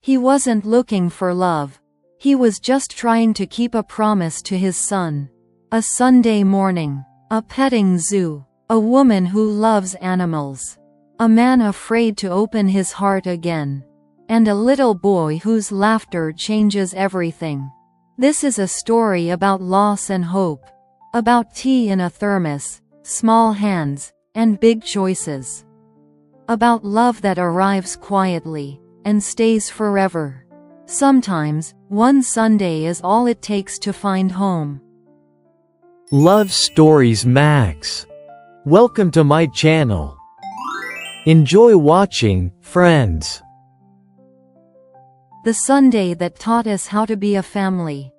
He wasn't looking for love. He was just trying to keep a promise to his son. A Sunday morning. A petting zoo. A woman who loves animals. A man afraid to open his heart again. And a little boy whose laughter changes everything. This is a story about loss and hope. About tea in a thermos, small hands, and big choices. About love that arrives quietly, and stays forever. Sometimes, one Sunday is all it takes to find home. Love Stories Max. Welcome to my channel. Enjoy watching, friends. The Sunday that taught us how to be a family.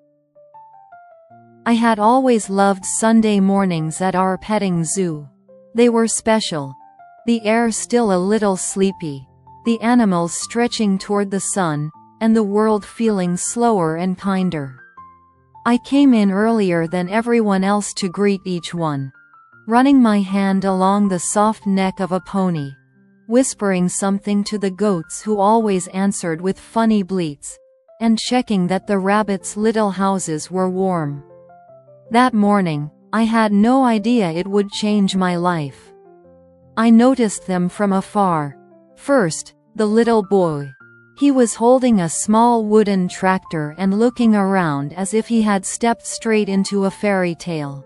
I had always loved Sunday mornings at our petting zoo. They were special. The air still a little sleepy, the animals stretching toward the sun, and the world feeling slower and kinder. I came in earlier than everyone else to greet each one, running my hand along the soft neck of a pony, whispering something to the goats who always answered with funny bleats, and checking that the rabbits' little houses were warm. That morning, I had no idea it would change my life. I noticed them from afar. First, the little boy. He was holding a small wooden tractor and looking around as if he had stepped straight into a fairy tale.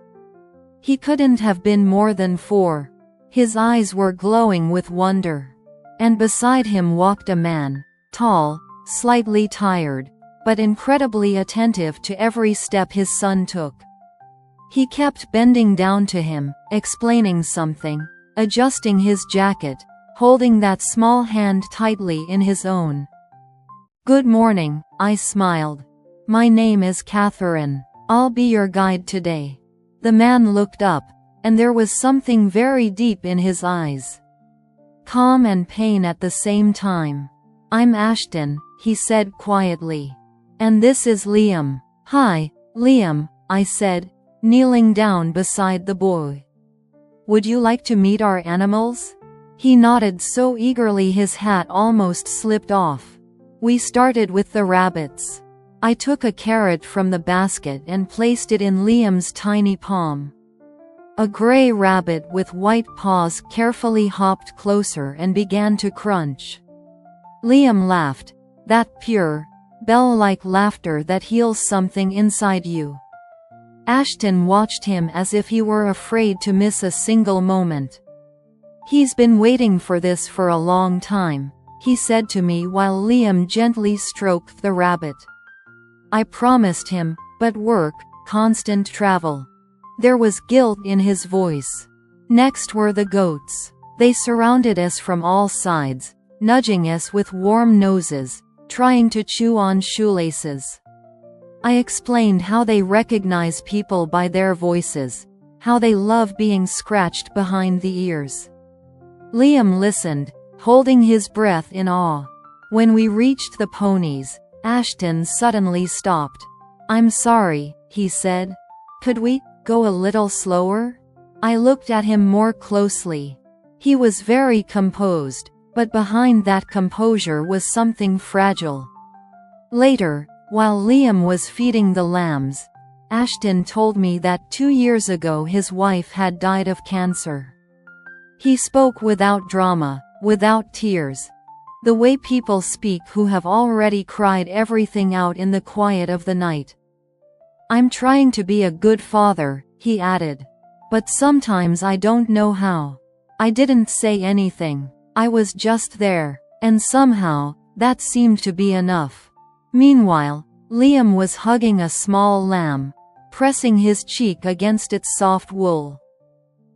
He couldn't have been more than 4. His eyes were glowing with wonder. And beside him walked a man, tall, slightly tired, but incredibly attentive to every step his son took. He kept bending down to him, explaining something, adjusting his jacket, holding that small hand tightly in his own. "Good morning," I smiled. "My name is Catherine. I'll be your guide today." The man looked up, and there was something very deep in his eyes. Calm and pain at the same time. "I'm Ashton," he said quietly. "And this is Liam." "Hi, Liam," I said, kneeling down beside the boy. "Would you like to meet our animals?" He nodded so eagerly his hat almost slipped off. We started with the rabbits. I took a carrot from the basket and placed it in Liam's tiny palm. A gray rabbit with white paws carefully hopped closer and began to crunch. Liam laughed, that pure, bell-like laughter that heals something inside you. Ashton watched him as if he were afraid to miss a single moment. "He's been waiting for this for a long time," he said to me while Liam gently stroked the rabbit. I promised him, but work, constant travel. There was guilt in his voice. Next were the goats. They surrounded us from all sides, nudging us with warm noses, trying to chew on shoelaces. I explained how they recognize people by their voices, how they love being scratched behind the ears. Liam listened, holding his breath in awe. When we reached the ponies, Ashton suddenly stopped. "I'm sorry," he said. "Could we go a little slower?" I looked at him more closely. He was very composed, but behind that composure was something fragile. Later, while Liam was feeding the lambs, Ashton told me that 2 years ago his wife had died of cancer. He spoke without drama, without tears. The way people speak who have already cried everything out in the quiet of the night. "I'm trying to be a good father," he added. "But sometimes I don't know how." I didn't say anything. I was just there, and somehow, that seemed to be enough. Meanwhile, Liam was hugging a small lamb, pressing his cheek against its soft wool.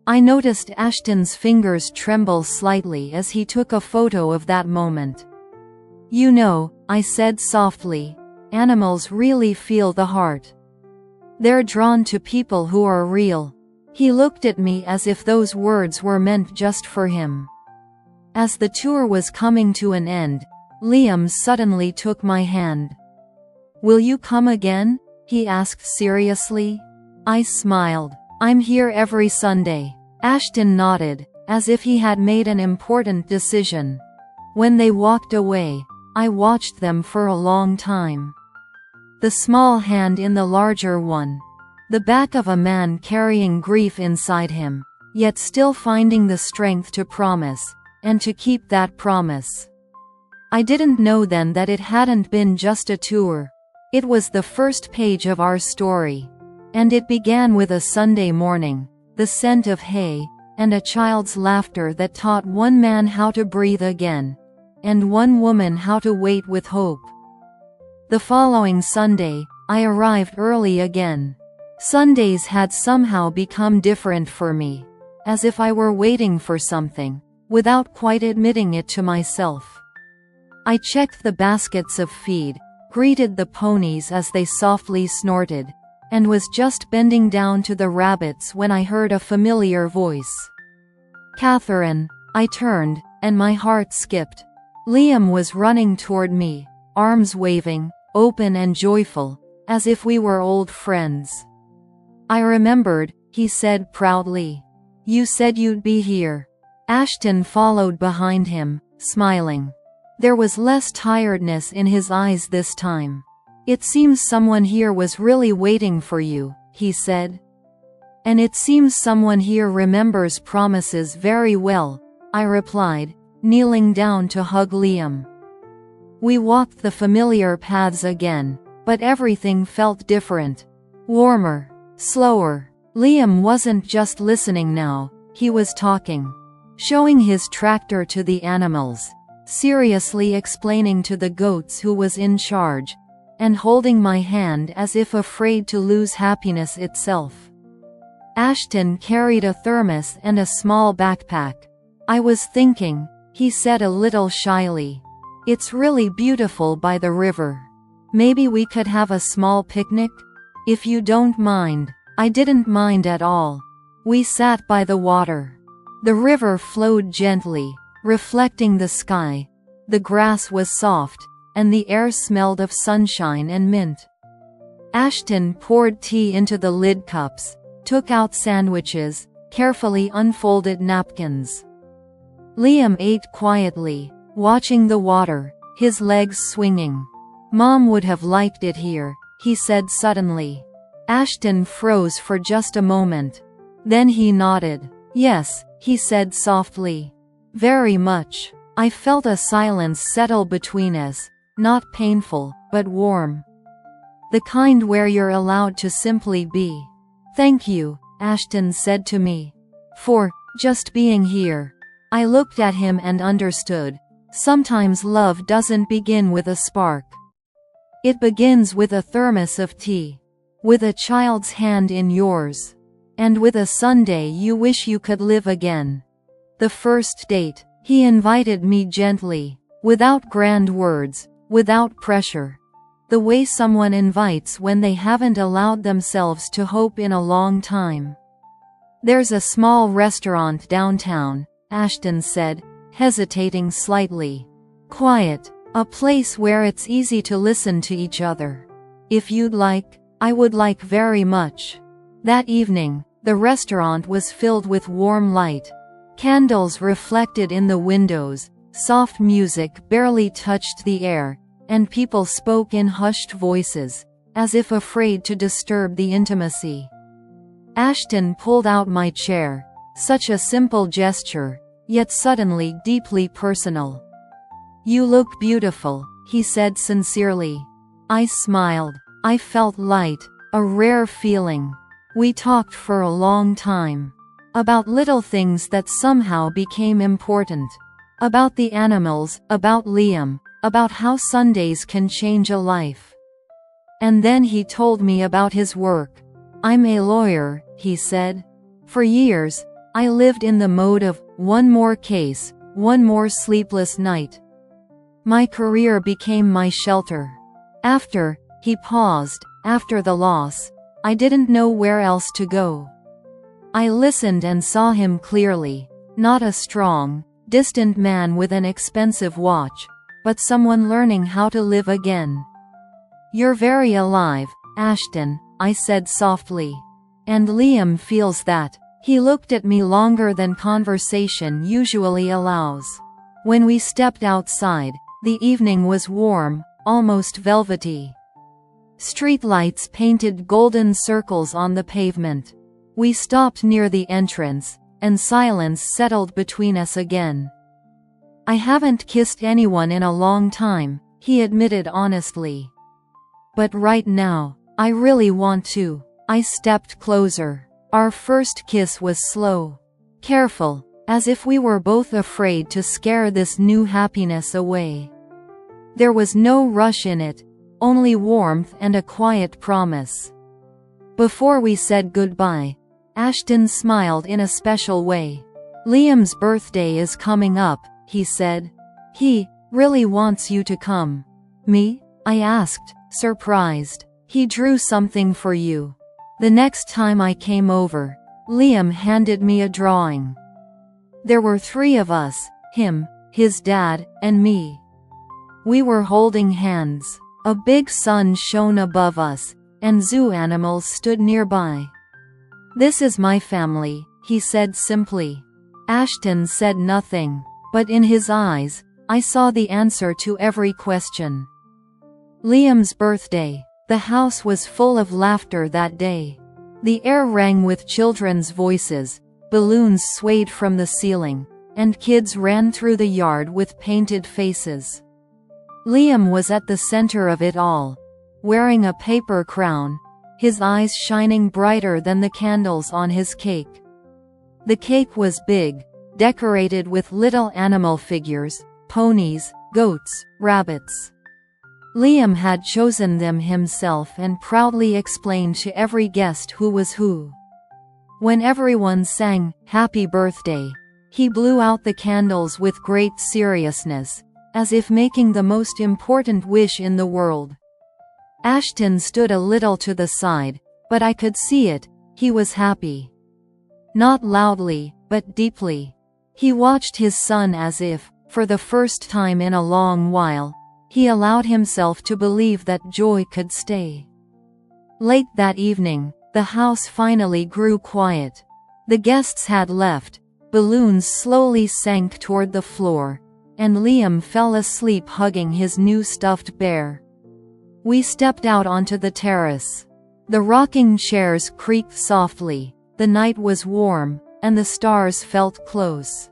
I noticed Ashton's fingers tremble slightly as he took a photo of that moment. "You know," I said softly, "animals really feel the heart. They're drawn to people who are real." He looked at me as if those words were meant just for him. As the tour was coming to an end, Liam suddenly took my hand. "Will you come again?" he asked seriously. I smiled. "I'm here every Sunday." Ashton nodded, as if he had made an important decision. When they walked away, I watched them for a long time. The small hand in the larger one. The back of a man carrying grief inside him, yet still finding the strength to promise, and to keep that promise. I didn't know then that it hadn't been just a tour. It was the first page of our story. And it began with a Sunday morning, the scent of hay, and a child's laughter that taught one man how to breathe again, and one woman how to wait with hope. The following Sunday, I arrived early again. Sundays had somehow become different for me, as if I were waiting for something, without quite admitting it to myself. I checked the baskets of feed, greeted the ponies as they softly snorted, and was just bending down to the rabbits when I heard a familiar voice. "Catherine." I turned, and my heart skipped. Liam was running toward me, arms waving, open and joyful, as if we were old friends. "I remembered," he said proudly. "You said you'd be here." Ashton followed behind him, smiling. There was less tiredness in his eyes this time. "It seems someone here was really waiting for you," he said. "And it seems someone here remembers promises very well," I replied, kneeling down to hug Liam. We walked the familiar paths again, but everything felt different. Warmer. Slower. Liam wasn't just listening now, he was talking. Showing his tractor to the animals, seriously explaining to the goats who was in charge, and holding my hand as if afraid to lose happiness itself. Ashton carried a thermos and a small backpack. "I was thinking," he said a little shyly. "It's really beautiful by the river. Maybe we could have a small picnic? If you don't mind." I didn't mind at all. We sat by the water. The river flowed gently, reflecting the sky. The grass was soft, and the air smelled of sunshine and mint. Ashton poured tea into the lid cups, took out sandwiches, carefully unfolded napkins. Liam ate quietly, watching the water, his legs swinging. "Mom would have liked it here," he said suddenly. Ashton froze for just a moment. Then he nodded. "Yes," he said softly. "Very much." I felt a silence settle between us, not painful, but warm. The kind where you're allowed to simply be. "Thank you," Ashton said to me. "For just being here." I looked at him and understood. Sometimes love doesn't begin with a spark. It begins with a thermos of tea. With a child's hand in yours. And with a Sunday you wish you could live again. The first date. He invited me gently, without grand words, without pressure. The way someone invites when they haven't allowed themselves to hope in a long time. "There's a small restaurant downtown," Ashton said, hesitating slightly. "Quiet. A place where it's easy to listen to each other. If you'd like." "I would like very much." That evening, the restaurant was filled with warm light. Candles reflected in the windows, soft music barely touched the air, and people spoke in hushed voices, as if afraid to disturb the intimacy. Ashton pulled out my chair, such a simple gesture, yet suddenly deeply personal. "You look beautiful," he said sincerely. I smiled. I felt light, a rare feeling. We talked for a long time. About little things that somehow became important. About the animals, about Liam, about how Sundays can change a life. And then he told me about his work. "I'm a lawyer," he said. "For years, I lived in the mode of, one more case, one more sleepless night. My career became my shelter. After," he paused, "after the loss, I didn't know where else to go." I listened and saw him clearly, not a strong, distant man with an expensive watch, but someone learning how to live again. "You're very alive, Ashton," I said softly. "And Liam feels that." He looked at me longer than conversation usually allows. When we stepped outside, The evening was warm, almost velvety. Streetlights painted golden circles on the pavement. We stopped near the entrance, and silence settled between us again. "I haven't kissed anyone in a long time," he admitted honestly. "But right now, I really want to." I stepped closer. Our first kiss was slow, careful, as if we were both afraid to scare this new happiness away. There was no rush in it, only warmth and a quiet promise. Before we said goodbye, Ashton smiled in a special way. "Liam's birthday is coming up," he said. "He really wants you to come." "Me?" I asked, surprised. "He drew something for you." The next time I came over, Liam handed me a drawing. There were 3 of us, him, his dad, and me. We were holding hands. A big sun shone above us, and zoo animals stood nearby. "This is my family," he said simply. Ashton said nothing, but in his eyes, I saw the answer to every question. Liam's birthday. The house was full of laughter that day. The air rang with children's voices, balloons swayed from the ceiling, and kids ran through the yard with painted faces. Liam was at the center of it all, wearing a paper crown, his eyes shining brighter than the candles on his cake. The cake was big, decorated with little animal figures, ponies, goats, rabbits. Liam had chosen them himself and proudly explained to every guest who was who. When everyone sang, "Happy Birthday," he blew out the candles with great seriousness, as if making the most important wish in the world. Ashton stood a little to the side, but I could see it, he was happy. Not loudly, but deeply. He watched his son as if, for the first time in a long while, he allowed himself to believe that joy could stay. Late that evening, the house finally grew quiet. The guests had left, balloons slowly sank toward the floor, and Liam fell asleep hugging his new stuffed bear. We stepped out onto the terrace. The rocking chairs creaked softly, the night was warm, and the stars felt close.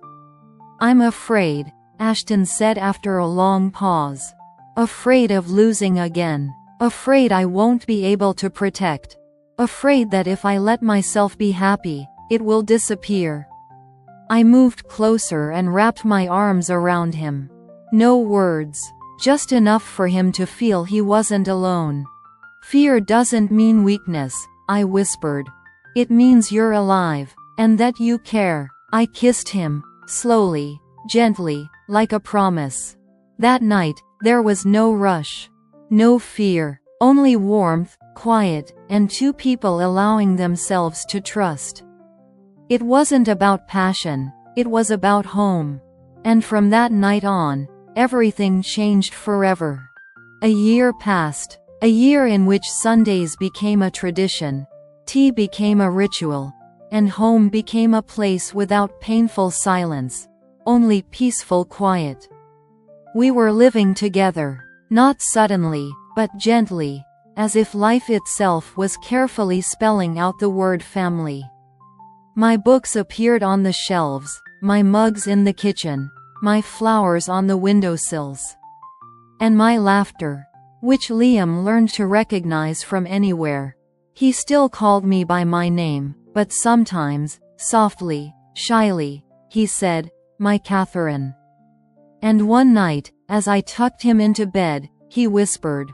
"I'm afraid," Ashton said after a long pause. "Afraid of losing again. Afraid I won't be able to protect. Afraid that if I let myself be happy, it will disappear." I moved closer and wrapped my arms around him. No words. Just enough for him to feel he wasn't alone. "Fear doesn't mean weakness," I whispered. "It means you're alive, and that you care." I kissed him, slowly, gently, like a promise. That night, there was no rush. No fear. Only warmth, quiet, and 2 people allowing themselves to trust. It wasn't about passion, it was about home. And from that night on, everything changed forever. A year passed. A year in which Sundays became a tradition, tea became a ritual, and home became a place without painful silence, only peaceful quiet. We were living together, not suddenly, but gently, as if life itself was carefully spelling out the word family. My books appeared on the shelves, my mugs in the kitchen, my flowers on the windowsills. And my laughter, which Liam learned to recognize from anywhere. He still called me by my name, but sometimes, softly, shyly, he said, "My Catherine." And one night, as I tucked him into bed, he whispered,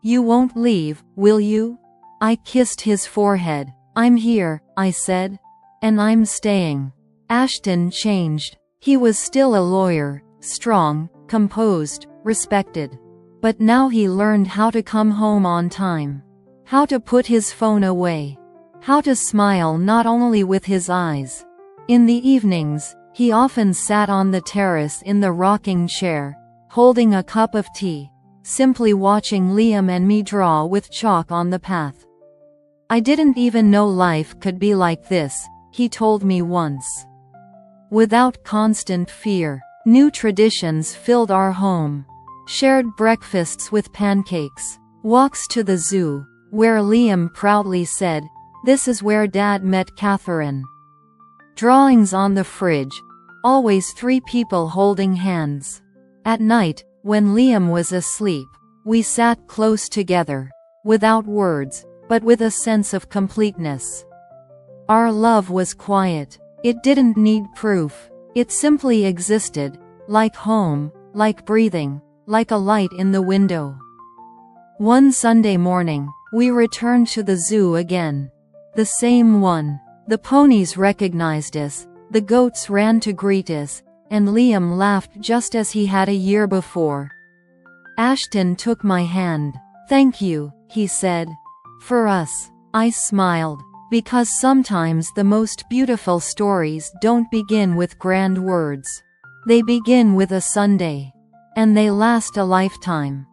"You won't leave, will you?" I kissed his forehead. "I'm here," I said. "And I'm staying." Ashton changed. He was still a lawyer, strong, composed, respected. But now he learned how to come home on time. How to put his phone away. How to smile not only with his eyes. In the evenings, he often sat on the terrace in the rocking chair, holding a cup of tea, simply watching Liam and me draw with chalk on the path. "I didn't even know life could be like this," he told me once. "Without constant fear." New traditions filled our home. Shared breakfasts with pancakes. Walks to the zoo, where Liam proudly said, "This is where Dad met Catherine." Drawings on the fridge. Always 3 people holding hands. At night, when Liam was asleep, we sat close together, without words, but with a sense of completeness. Our love was quiet. It didn't need proof. It simply existed, like home, like breathing, like a light in the window. One Sunday morning, we returned to the zoo again. The same one. The ponies recognized us, the goats ran to greet us, and Liam laughed just as he had a year before. Ashton took my hand. "Thank you," he said. "For us." I smiled. Because sometimes the most beautiful stories don't begin with grand words. They begin with a Sunday. And they last a lifetime.